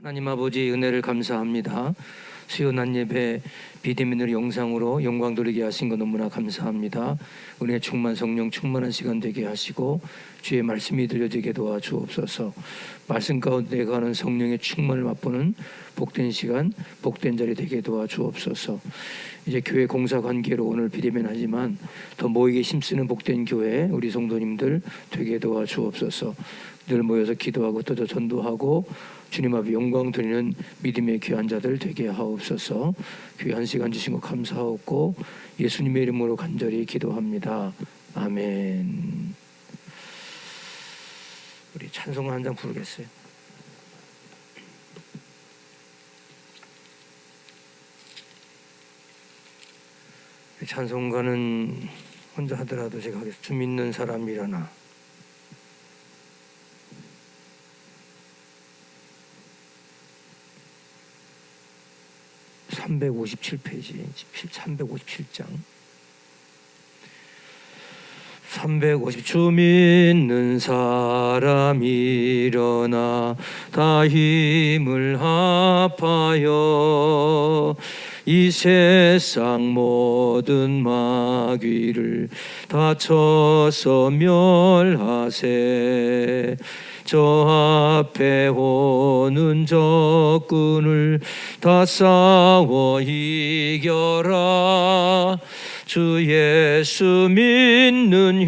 하나님 아버지 은혜를 감사합니다. 수요 난 예배 비대면으로 영상으로 영광 돌리게 하신 것 너무나 감사합니다. 은혜 충만 성령 충만한 시간 되게 하시고 주의 말씀이 들려지게 도와주옵소서. 말씀 가운데 가는 성령의 충만을 맛보는 복된 시간 복된 자리 되게 도와주옵소서. 이제 교회 공사 관계로 오늘 비대면 하지만 더 모이게 힘쓰는 복된 교회 우리 성도님들 되게 도와주옵소서. 늘 모여서 기도하고 또 전도하고 주님 앞에 영광 드리는 믿음의 귀한 자들 되게 하옵소서. 귀한 시간 주신 것 감사하고 예수님의 이름으로 간절히 기도합니다. 아멘. 우리 찬송 한 장 부르겠어요. 찬송가는 혼자 하더라도 제가 하겠습니다. 주 믿는 사람이라나. 357페이지 357장 350 주 믿는 사람 일어나 다 힘을 합하여 이 세상 모든 마귀를 다 쳐서 멸하세. 저 앞에 오는 적군을 다 싸워 이겨라. 주 예수 믿는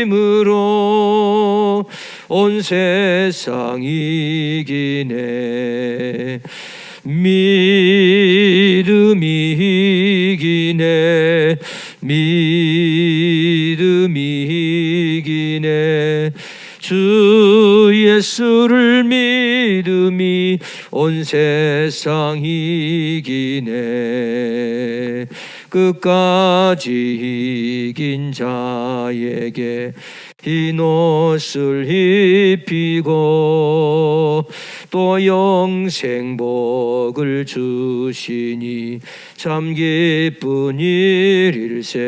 힘으로 온 세상 이기네. 믿음이 이기네. 믿음이 이기네. 주 예수를 믿음이 온 세상 이기네. 끝까지 이긴 자에게 흰 옷을 입히고 또 영생복을 주시니 참 기쁜 일일세.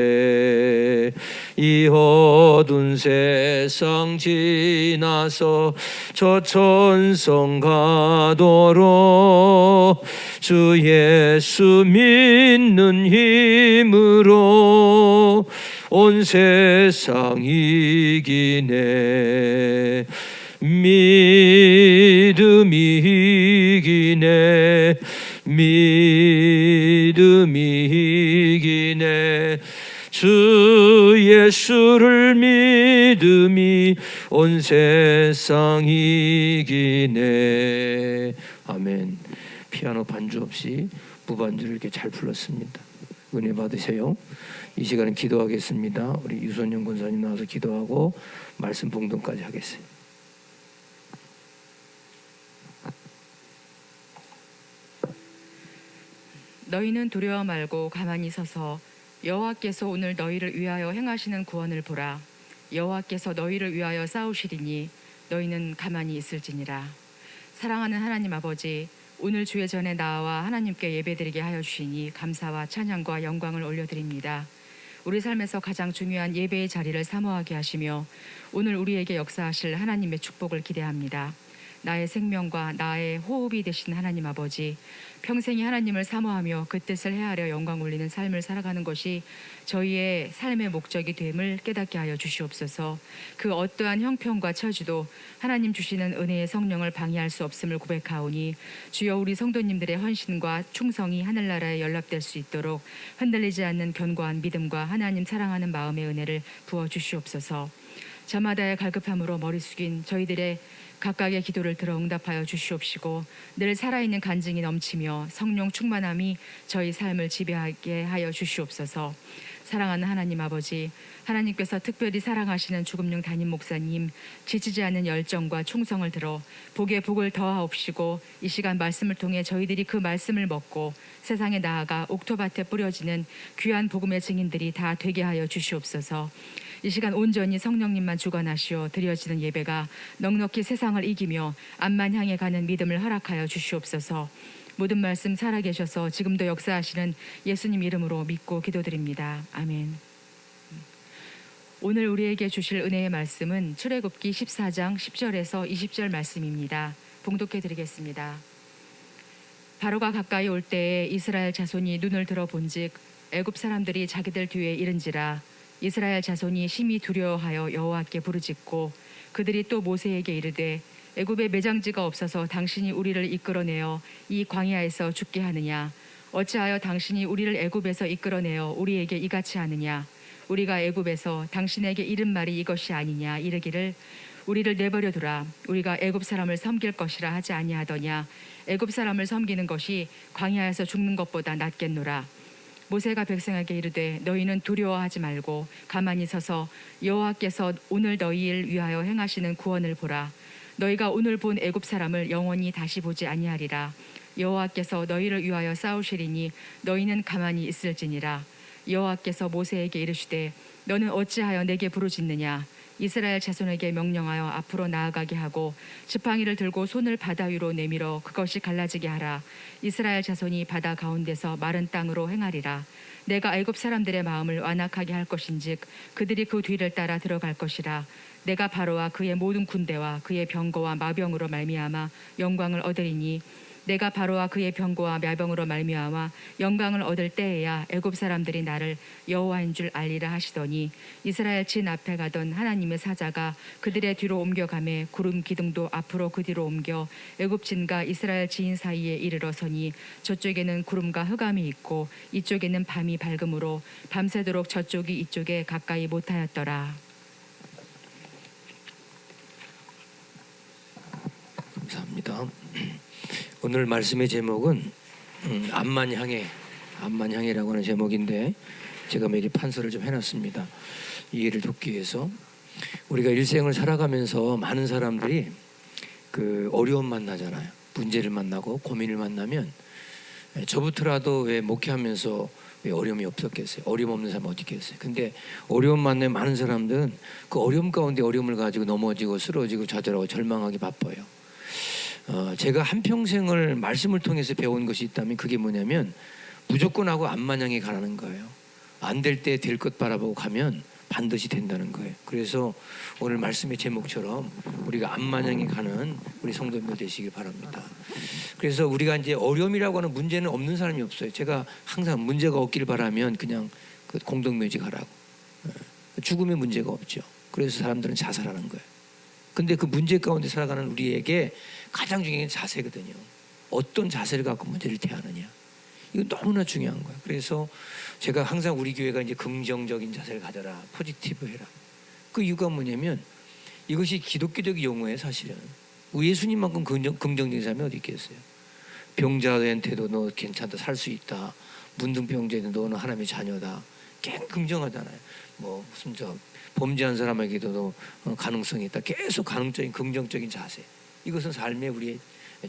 이 어두운 세상 지나서 저 천성 가도록 주 예수 믿는 힘으로 온 세상 이기네. 믿음이 이기네. 믿음이 이기네. 주 예수를 믿음이 온 세상 이기네. 아멘. 피아노 반주 없이 무반주를 이렇게 잘 불렀습니다. 은혜 받으세요. 이 시간은 기도하겠습니다. 우리 유선영 권사님 나와서 기도하고 말씀 봉독까지 하겠습니다. 너희는 두려워 말고 가만히 서서 여호와께서 오늘 너희를 위하여 행하시는 구원을 보라. 여호와께서 너희를 위하여 싸우시리니 너희는 가만히 있을지니라. 사랑하는 하나님 아버지, 오늘 주의 전에 나와 하나님께 예배드리게 하여 주시니 감사와 찬양과 영광을 올려드립니다. 우리 삶에서 가장 중요한 예배의 자리를 사모하게 하시며 오늘 우리에게 역사하실 하나님의 축복을 기대합니다. 나의 생명과 나의 호흡이 되신 하나님 아버지, 평생이 하나님을 사모하며 그 뜻을 헤아려 영광 올리는 삶을 살아가는 것이 저희의 삶의 목적이 됨을 깨닫게 하여 주시옵소서. 그 어떠한 형편과 처지도 하나님 주시는 은혜의 성령을 방해할 수 없음을 고백하오니 주여 우리 성도님들의 헌신과 충성이 하늘나라에 연락될 수 있도록 흔들리지 않는 견고한 믿음과 하나님 사랑하는 마음의 은혜를 부어주시옵소서. 저마다의 갈급함으로 머리 숙인 저희들의 각각의 기도를 들어 응답하여 주시옵시고 늘 살아있는 간증이 넘치며 성령 충만함이 저희 삶을 지배하게 하여 주시옵소서. 사랑하는 하나님 아버지, 하나님께서 특별히 사랑하시는 주금용 담임 목사님 지치지 않는 열정과 충성을 들어 복에 복을 더하옵시고 이 시간 말씀을 통해 저희들이 그 말씀을 먹고 세상에 나아가 옥토밭에 뿌려지는 귀한 복음의 증인들이 다 되게 하여 주시옵소서. 이 시간 온전히 성령님만 주관하시어 드려지는 예배가 넉넉히 세상을 이기며 앞만 향해 가는 믿음을 허락하여 주시옵소서. 모든 말씀 살아계셔서 지금도 역사하시는 예수님 이름으로 믿고 기도드립니다. 아멘. 오늘 우리에게 주실 은혜의 말씀은 출애굽기 14장 10절에서 20절 말씀입니다. 봉독해 드리겠습니다. 바로가 가까이 올 때에 이스라엘 자손이 눈을 들어 본즉 애굽 사람들이 자기들 뒤에 이른지라. 이스라엘 자손이 심히 두려워하여 여호와께 부르짖고 그들이 또 모세에게 이르되 애굽에 매장지가 없어서 당신이 우리를 이끌어내어 이 광야에서 죽게 하느냐. 어찌하여 당신이 우리를 애굽에서 이끌어내어 우리에게 이같이 하느냐. 우리가 애굽에서 당신에게 이른 말이 이것이 아니냐. 이르기를 우리를 내버려 두라. 우리가 애굽 사람을 섬길 것이라 하지 아니하더냐. 애굽 사람을 섬기는 것이 광야에서 죽는 것보다 낫겠노라. 모세가 백성에게 이르되 너희는 두려워하지 말고 가만히 서서 여호와께서 오늘 너희를 위하여 행하시는 구원을 보라. 너희가 오늘 본 애굽 사람을 영원히 다시 보지 아니하리라. 여호와께서 너희를 위하여 싸우시리니 너희는 가만히 있을지니라. 여호와께서 모세에게 이르시되 너는 어찌하여 내게 부르짖느냐. 이스라엘 자손에게 명령하여 앞으로 나아가게 하고 지팡이를 들고 손을 바다 위로 내밀어 그것이 갈라지게 하라. 이스라엘 자손이 바다 가운데서 마른 땅으로 행하리라. 내가 애굽 사람들의 마음을 완악하게 할 것인즉 그들이 그 뒤를 따라 들어갈 것이라. 내가 바로와 그의 모든 군대와 그의 병거와 마병으로 말미암아 영광을 얻으리니 내가 바로와 그의 병거와 마병으로 말미암아 영광을 얻을 때에야 애굽 사람들이 나를 여호와인 줄 알리라 하시더니 이스라엘 진 앞에 가던 하나님의 사자가 그들의 뒤로 옮겨가매 구름 기둥도 앞으로 그 뒤로 옮겨 애굽 진과 이스라엘 지인 사이에 이르러서니 저쪽에는 구름과 흑암이 있고 이쪽에는 밤이 밝음으로 밤새도록 저쪽이 이쪽에 가까이 못하였더라. 감사합니다. 오늘 말씀의 제목은 암만향해라고 하는 제목인데 제가 매일 판서를 좀 해놨습니다. 이해를 돕기 위해서. 우리가 일생을 살아가면서 많은 사람들이 그 어려움 만나잖아요. 문제를 만나고 고민을 만나면 저부터라도 왜 목회하면서 왜 어려움이 없었겠어요? 어려움 없는 사람 어디 있겠어요? 근데 어려움 만나면 많은 사람들은 그 어려움 가운데 어려움을 가지고 넘어지고 쓰러지고 좌절하고 절망하기 바빠요. 제가 한평생을 말씀을 통해서 배운 것이 있다면 그게 뭐냐면 무조건 하고 암만향에 가라는 거예요. 안 될 때 될 것 바라보고 가면 반드시 된다는 거예요. 그래서 오늘 말씀의 제목처럼 우리가 암만향에 가는 우리 성도님들 되시길 바랍니다. 그래서 우리가 이제 어려움이라고 하는 문제는 없는 사람이 없어요. 제가 항상 문제가 없기를 바라면 그냥 그 공동묘지가라고. 죽음의 문제가 없죠. 그래서 사람들은 자살하는 거예요. 근데 그 문제 가운데 살아가는 우리에게 가장 중요한 게 자세거든요. 어떤 자세를 갖고 문제를 대하느냐. 이거 너무나 중요한 거예요. 그래서 제가 항상 우리 교회가 이제 긍정적인 자세를 가져라, 포지티브 해라. 그 이유가 뭐냐면 이것이 기독교적 용어예요, 사실은. 예수님만큼 긍정적인 사람이 어디 있겠어요? 병자한테도 너 괜찮다, 살 수 있다. 문둥병자에도 너는 하나님의 자녀다. 계속 긍정하잖아요. 뭐 무슨 범죄한 사람에게도 가능성이 있다. 계속 가능적인 긍정적인 자세. 이것은 삶의 우리의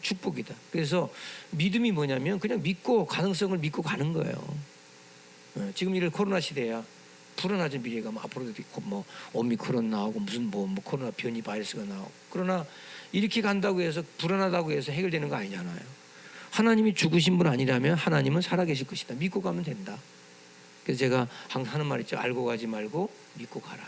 축복이다. 그래서 믿음이 뭐냐면 그냥 믿고 가능성을 믿고 가는 거예요. 지금 이런 코로나 시대야 불안하죠. 미래가 뭐 앞으로도 있고 뭐 오미크론 나오고 무슨 뭐 코로나 변이 바이러스가 나오고. 그러나 이렇게 간다고 해서 불안하다고 해서 해결되는 거 아니잖아요. 하나님이 죽으신 분 아니라면 하나님은 살아계실 것이다. 믿고 가면 된다. 그래서 제가 항상 하는 말 있죠. 알고 가지 말고 믿고 가라.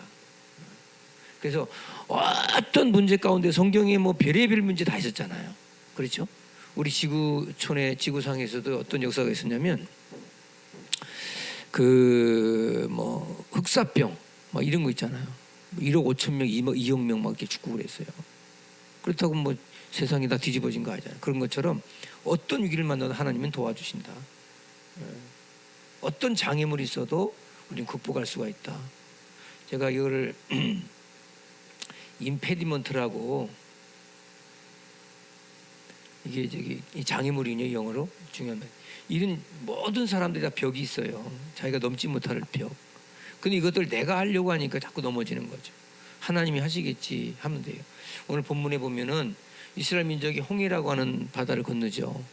그래서 어떤 문제 가운데 성경에 뭐 별의별 문제 다 있었잖아요. 그렇죠? 우리 지구촌의 지구상에서도 어떤 역사가 있었냐면 그 뭐 흑사병 막 이런 거 있잖아요. 1억 5천 명, 2억 명 막 이렇게 죽고 그랬어요. 그렇다고 뭐 세상이 다 뒤집어진 거 아니잖아요. 그런 것처럼 어떤 위기를 만나도 하나님은 도와주신다. 어떤 장애물이 있어도 우리는 극복할 수가 있다. 제가 이거를 임페디먼트라고 이게 이 장애물이냐 영어로 중요한 말. 이런 모든 사람들이 다 벽이 있어요. 자기가 넘지 못할 벽. 근데 이것들 내가 하려고 하니까 자꾸 넘어지는 거죠. 하나님이 하시겠지 하면 돼요. 오늘 본문에 보면은 이스라엘 민족이 홍해라고 하는 바다를 건너죠.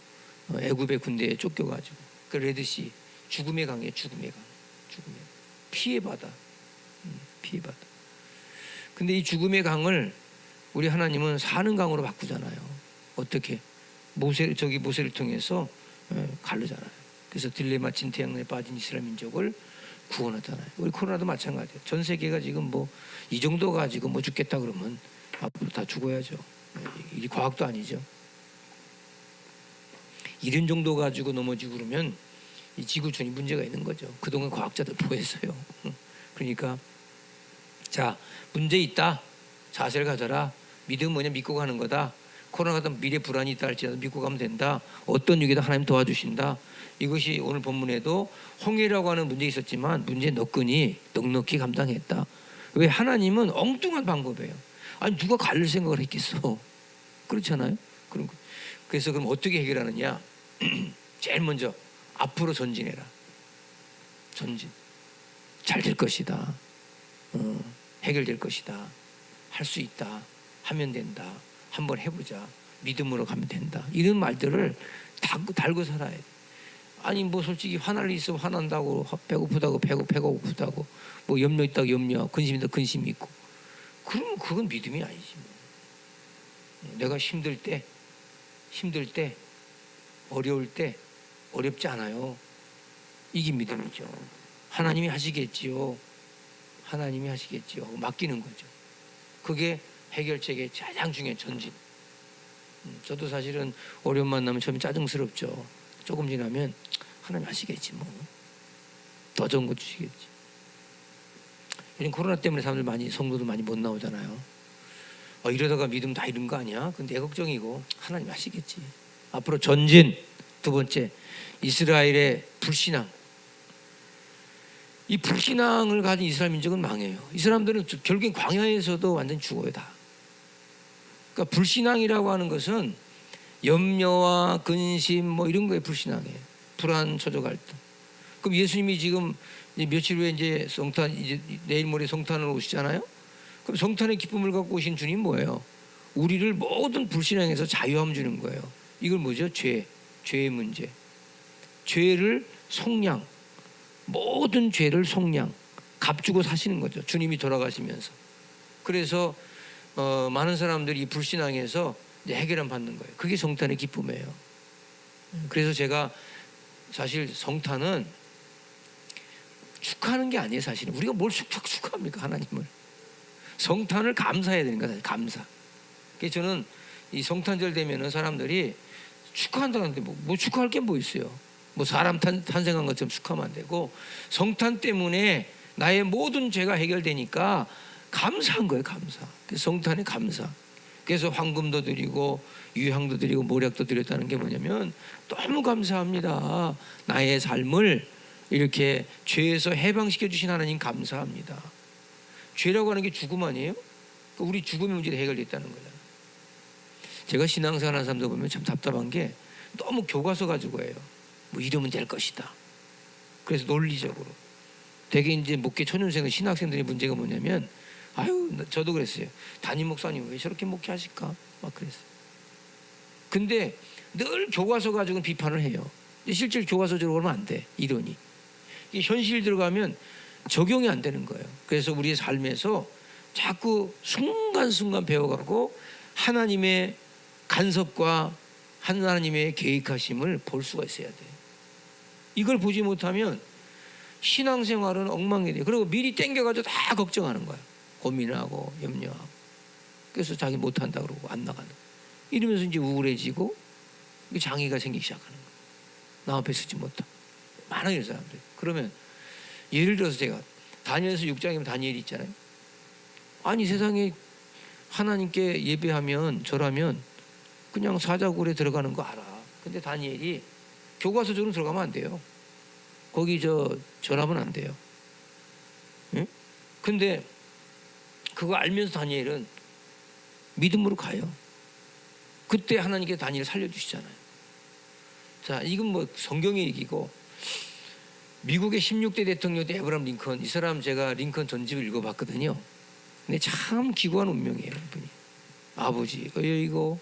애굽의 군대에 쫓겨가지고 그 레드시 죽음의 강이에요. 죽음의 강. 피의 바다. 피의 바다. 근데 이 죽음의 강을 우리 하나님은 사는 강으로 바꾸잖아요. 어떻게? 모세를 통해서 가르잖아요. 그래서 딜레마 진태양에 빠진 이스라엘 민족을 구원하잖아요. 우리 코로나도 마찬가지예요. 전 세계가 지금 뭐 이 정도 가지고 뭐 죽겠다 그러면 앞으로 다 죽어야죠. 이게 과학도 아니죠. 이런 정도 가지고 넘어지고 그러면 이 지구촌이 문제가 있는 거죠. 그동안 과학자들 보였어요. 그러니까 자, 문제 있다. 자세를 가져라. 믿음은 뭐냐? 믿고 가는 거다. 코로나가 미래 불안이 있다 할지라도 믿고 가면 된다. 어떤 위기도 하나님 도와주신다. 이것이 오늘 본문에도 홍해라고 하는 문제 있었지만 문제 너끈히 넉넉히 감당했다. 왜? 하나님은 엉뚱한 방법이에요. 아니 누가 갈릴 생각을 했겠어. 그렇잖아요. 그래서 그럼 어떻게 해결하느냐? 제일 먼저 앞으로 전진해라. 전진. 잘 될 것이다. 해결될 것이다. 할 수 있다. 하면 된다. 한번 해보자. 믿음으로 가면 된다. 이런 말들을 달고 살아야 돼. 아니 뭐 솔직히 화날 일 있으면 화난다고, 배고프다고 배고프다고, 뭐 염려 있다고 염려, 근심 있다고 근심이 있고, 그러면 그건 믿음이 아니지. 뭐. 내가 힘들 때, 어려울 때 어렵지 않아요. 이게 믿음이죠. 하나님이 하시겠지요. 맡기는 거죠. 그게 해결책의 가장 중요한 전진. 저도 사실은 어려움 만나면 처음에 짜증스럽죠. 조금 지나면 하나님 하시겠지 뭐. 더 좋은 거 주시겠지. 요즘 코로나 때문에 사람들 많이, 성도들 많이 못 나오잖아요. 이러다가 믿음 다 잃은 거 아니야? 근데 내 걱정이고 하나님 하시겠지. 앞으로 전진. 두 번째, 이스라엘의 불신앙. 이 불신앙을 가진 이스라엘 민족은 망해요. 이 사람들은 결국엔 광야에서도 완전히 죽어요 다. 그러니까 불신앙이라고 하는 것은 염려와 근심 뭐 이런 거에 불신앙이에요. 불안, 초조, 갈등. 그럼 예수님이 지금 며칠 후에 이제 성탄, 이제 내일 모레 성탄을 오시잖아요. 그럼 성탄의 기쁨을 갖고 오신 주님 뭐예요? 우리를 모든 불신앙에서 자유함 주는 거예요. 이걸 뭐죠? 죄의 문제. 죄를 속량, 모든 죄를 속량, 값주고 사시는 거죠. 주님이 돌아가시면서. 그래서 많은 사람들이 불신앙에서 이제 해결을 받는 거예요. 그게 성탄의 기쁨이에요. 그래서 제가 사실 성탄은 축하하는 게 아니에요. 사실은 우리가 뭘 축하합니까? 하나님을. 성탄을 감사해야 되는 거예요. 감사. 그래서 저는 이 성탄절 되면은 사람들이 축하한다는데 뭐 축하할 게 뭐 있어요? 뭐 사람 탄생한 것처럼 축하하면 안 되고, 성탄 때문에 나의 모든 죄가 해결되니까 감사한 거예요. 감사. 그래서 성탄의 감사. 그래서 황금도 드리고 유향도 드리고 모략도 드렸다는 게 뭐냐면 너무 감사합니다. 나의 삶을 이렇게 죄에서 해방시켜 주신 하나님 감사합니다. 죄라고 하는 게 죽음 아니에요? 우리 죽음의 문제가 해결됐다는 거잖아요. 제가 신앙생활 하는 사람들 보면 참 답답한 게 너무 교과서 가지고 해요. 뭐 이러면 될 것이다. 그래서 논리적으로 되게 이제 목회 초년생은 신학생들의 문제가 뭐냐면, 저도 그랬어요. 담임 목사님 왜 저렇게 목회하실까? 막 그랬어요. 근데 늘 교과서 가지고는 비판을 해요. 실제로 교과서적으로 그러면 안 돼. 이론이. 현실 들어가면 적용이 안 되는 거예요. 그래서 우리의 삶에서 자꾸 순간순간 배워가고 하나님의 간섭과 하나님의 계획하심을 볼 수가 있어야 돼요. 이걸 보지 못하면 신앙생활은 엉망이 돼요. 그리고 미리 땡겨가지고 다 걱정하는 거예요. 고민하고 염려하고. 그래서 자기 못한다 그러고 안 나가는 거예요. 이러면서 이제 우울해지고 장애가 생기기 시작하는 거예요. 나 앞에 서지 못하고. 많아요, 이 사람들. 그러면 예를 들어서 제가 다니엘서 6장이면 다니엘이 있잖아요. 아니 세상에 하나님께 예배하면 절하면 그냥 사자굴에 들어가는 거 알아. 근데 다니엘이 교과서적으로 들어가면 안 돼요. 거기 절하면 안 돼요. 응? 근데 그거 알면서 다니엘은 믿음으로 가요. 그때 하나님께 다니엘을 살려주시잖아요. 자, 이건 뭐 성경의 얘기고, 미국의 16대 대통령 때 에브라함 링컨, 이 사람 제가 링컨 전집을 읽어봤거든요. 근데 참 기구한 운명이에요. 이분이. 아버지 여의고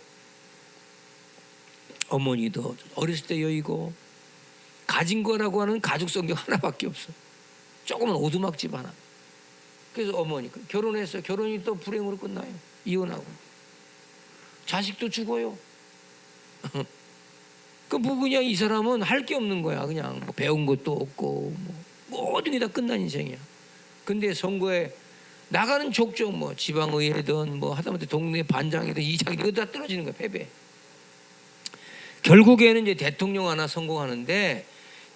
어머니도 어렸을 때 여의고, 가진 거라고 하는 가족 성경 하나밖에 없어. 조그만 오두막집 하나. 그래서 어머니 결혼했어요. 결혼이 또 불행으로 끝나요. 이혼하고. 자식도 죽어요. 뭐 그냥 이 사람은 할 게 없는 거야. 그냥 뭐 배운 것도 없고 뭐 모든 게 다 끝난 인생이야. 근데 선거에 나가는 족족 뭐 지방의회든 뭐 하다못해 동네 반장이든 이장이든 다 떨어지는 거야. 패배. 결국에는 이제 대통령 하나 성공하는데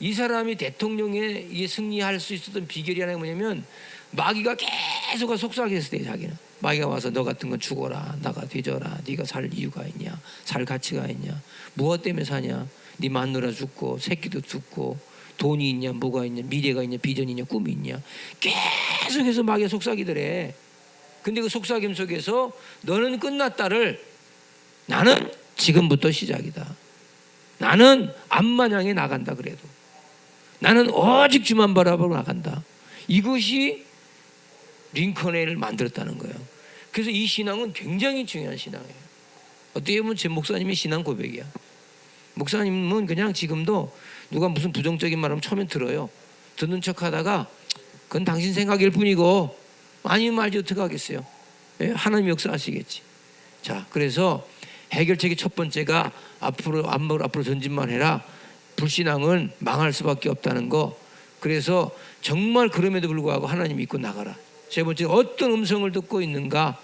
이 사람이 대통령에 이게 승리할 수 있었던 비결이 하나 뭐냐면 마귀가 계속 속삭였을 때 자기는 마귀가 와서 너 같은 건 죽어라 나가 뒤져라 네가 살 이유가 있냐 살 가치가 있냐 무엇 때문에 사냐 네 마누라 죽고 새끼도 죽고 돈이 있냐 뭐가 있냐 미래가 있냐 비전이 있냐 꿈이 있냐 계속해서 마귀가 속삭이더래. 근데 그 속삭임 속에서 너는 끝났다를 나는 지금부터 시작이다. 나는 앞만 향해 나간다. 그래도 나는 오직 주만 바라보고 나간다. 이것이 링컨을 만들었다는 거예요. 그래서 이 신앙은 굉장히 중요한 신앙이에요. 어떻게 보면 제 목사님의 신앙 고백이야. 목사님은 그냥 지금도 누가 무슨 부정적인 말하면 처음엔 들어요. 듣는 척하다가 그건 당신 생각일 뿐이고 아니면 말지 어떻게 하겠어요. 예? 하나님 역사하시겠지. 자, 그래서 해결책의 첫 번째가 앞으로 전진만 해라. 불신앙은 망할 수밖에 없다는 거. 그래서 정말 그럼에도 불구하고 하나님 믿고 나가라. 세 번째, 어떤 음성을 듣고 있는가?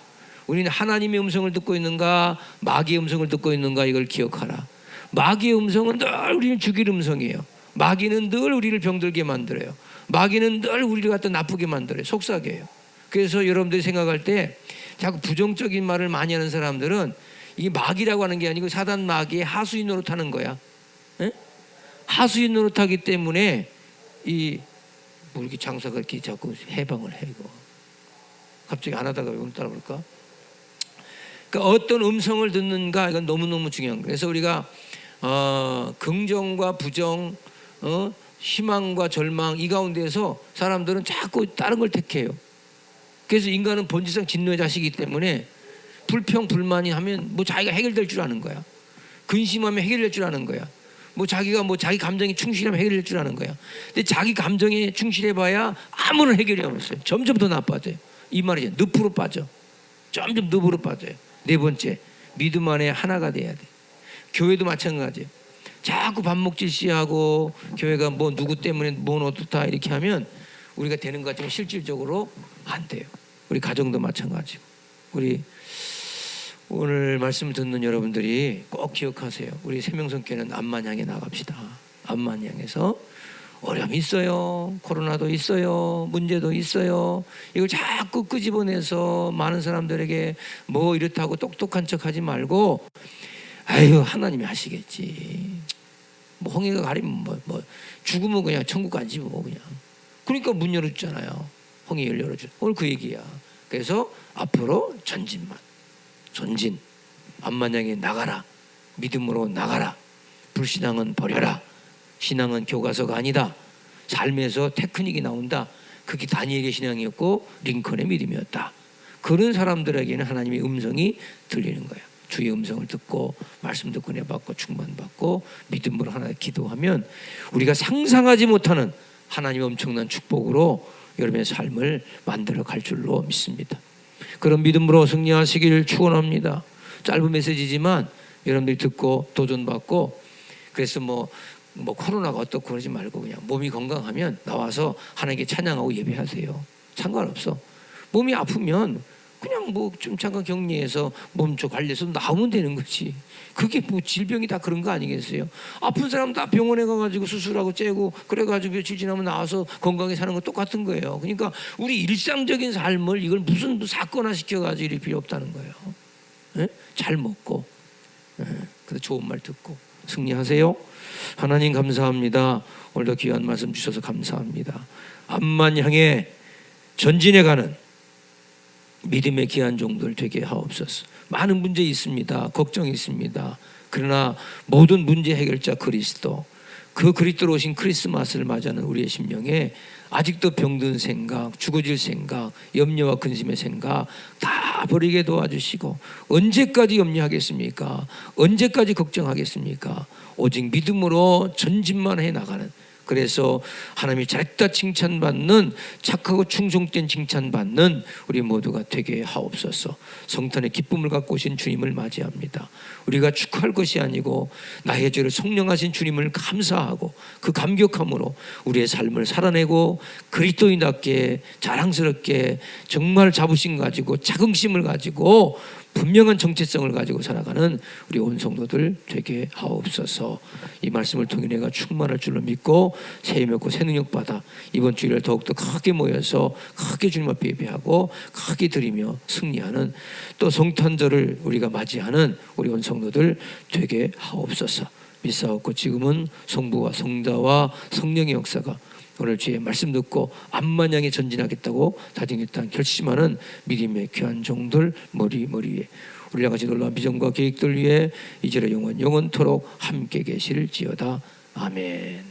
우리는 하나님의 음성을 듣고 있는가? 마귀의 음성을 듣고 있는가? 이걸 기억하라. 마귀의 음성은 늘 우리를 죽일 음성이에요. 마귀는 늘 우리를 병들게 만들어요. 마귀는 늘 우리를 갖다 나쁘게 만들어요. 속삭여요. 그래서 여러분들이 생각할 때 자꾸 부정적인 말을 많이 하는 사람들은 이게 마귀라고 하는 게 아니고 사단 마귀의 하수인 노릇하는 거야. 에? 하수인 노릇하기 때문에 뭐 이렇게 장사가 이렇게 자꾸 해방을 해 이거. 갑자기 안 하다가 왜 오늘따라 그럴까? 그러니까 어떤 음성을 듣는가 이건 너무너무 중요한 거예요. 그래서 우리가 긍정과 부정, 희망과 절망 이 가운데에서 사람들은 자꾸 다른 걸 택해요. 그래서 인간은 본질상 진노의 자식이기 때문에 불평 불만이 하면 뭐 자기가 해결될 줄 아는 거야. 근심하면 해결될 줄 아는 거야. 뭐 자기가 뭐 자기 감정에 충실하면 해결될 줄 아는 거야. 근데 자기 감정에 충실해봐야 아무런 해결이 없어요. 점점 더 나빠져요. 이 말이죠. 늪으로 빠져. 점점 늪으로 빠져요. 네 번째, 믿음 안에 하나가 돼야 돼. 교회도 마찬가지예요. 자꾸 반목질시하고 교회가 뭐 누구 때문에 뭔 어떻다 이렇게 하면 우리가 되는 것 같지만 실질적으로 안 돼요. 우리 가정도 마찬가지고. 우리 오늘 말씀을 듣는 여러분들이 꼭 기억하세요. 우리 생명성교회는 앞만 향해 나갑시다. 앞만 향해서 어려움이 있어요. 코로나도 있어요. 문제도 있어요. 이걸 자꾸 끄집어내서 많은 사람들에게 뭐 이렇다고 똑똑한 척하지 말고 아유 하나님이 하시겠지. 뭐 홍해가 가리면 뭐 죽으면 그냥 천국 가지 뭐 그냥. 그러니까 문 열어주잖아요. 홍해를 열어줘. 오늘 그 얘기야. 그래서 앞으로 전진만. 전진. 앞만 향해 나가라. 믿음으로 나가라. 불신앙은 버려라. 신앙은 교과서가 아니다. 삶에서 테크닉이 나온다. 그게 다니엘의 신앙이었고 링컨의 믿음이었다. 그런 사람들에게는 하나님의 음성이 들리는 거야. 주의 음성을 듣고 말씀 듣고 내받고 충만받고 믿음으로 하나 기도하면 우리가 상상하지 못하는 하나님의 엄청난 축복으로 여러분의 삶을 만들어 갈 줄로 믿습니다. 그런 믿음으로 승리하시길 축원합니다. 짧은 메시지지만 여러분들이 듣고 도전받고 그래서 뭐 코로나가 어떻고 그러지 말고 그냥 몸이 건강하면 나와서 하나님께 찬양하고 예배하세요. 상관없어. 몸이 아프면 그냥 뭐 좀 잠깐 격리해서 몸 좀 관리해서 나오면 되는 거지. 그게 뭐 질병이 다 그런 거 아니겠어요? 아픈 사람 다 병원에 가가지고 수술하고 째고 그래가지고 며칠 지나면 나와서 건강하게 사는 거 똑같은 거예요. 그러니까 우리 일상적인 삶을 이걸 무슨 사건화 시켜가지고 이럴 필요 없다는 거예요. 네? 잘 먹고 그래서 좋은 말 듣고 승리하세요. 하나님 감사합니다. 오늘도 귀한 말씀 주셔서 감사합니다. 앞만 향해 전진해가는 믿음의 귀한 종들 되게 하옵소서. 많은 문제 있습니다. 걱정이 있습니다. 그러나 모든 문제 해결자 그리스도, 그 그리스도로 오신 크리스마스를 맞이하는 우리의 심령에 아직도 병든 생각, 죽어질 생각, 염려와 근심의 생각 다 버리게 도와주시고 언제까지 염려하겠습니까? 언제까지 걱정하겠습니까? 오직 믿음으로 전진만 해나가는, 그래서 하나님이 잘했다 칭찬받는, 착하고 충성된 칭찬받는 우리 모두가 되게 하옵소서. 성탄의 기쁨을 갖고 오신 주님을 맞이합니다. 우리가 축하할 것이 아니고 나의 죄를 속량하신 주님을 감사하고 그 감격함으로 우리의 삶을 살아내고 그리스도인답게 자랑스럽게 정말 자부심 가지고 자긍심을 가지고 분명한 정체성을 가지고 살아가는 우리 온 성도들 되게 하옵소서. 이 말씀을 통해 내가 충만할 줄로 믿고 새 힘 얻고 새 능력 받아 이번 주일을 더욱더 크게 모여서 크게 주님 앞에 예배하고 크게 드리며 승리하는 또 성탄절을 우리가 맞이하는 우리 온 성도들 되게 하옵소서. 믿사옵고 지금은 성부와 성자와 성령의 역사가 오늘 주의 말씀 듣고 암만양에 전진하겠다고 다짐했던 결심하는 믿음의 귀한 종들 머리에 우리 같이 놀라운 비전과 계획들 위해 이제로 영원토록 함께 계실지어다. 아멘.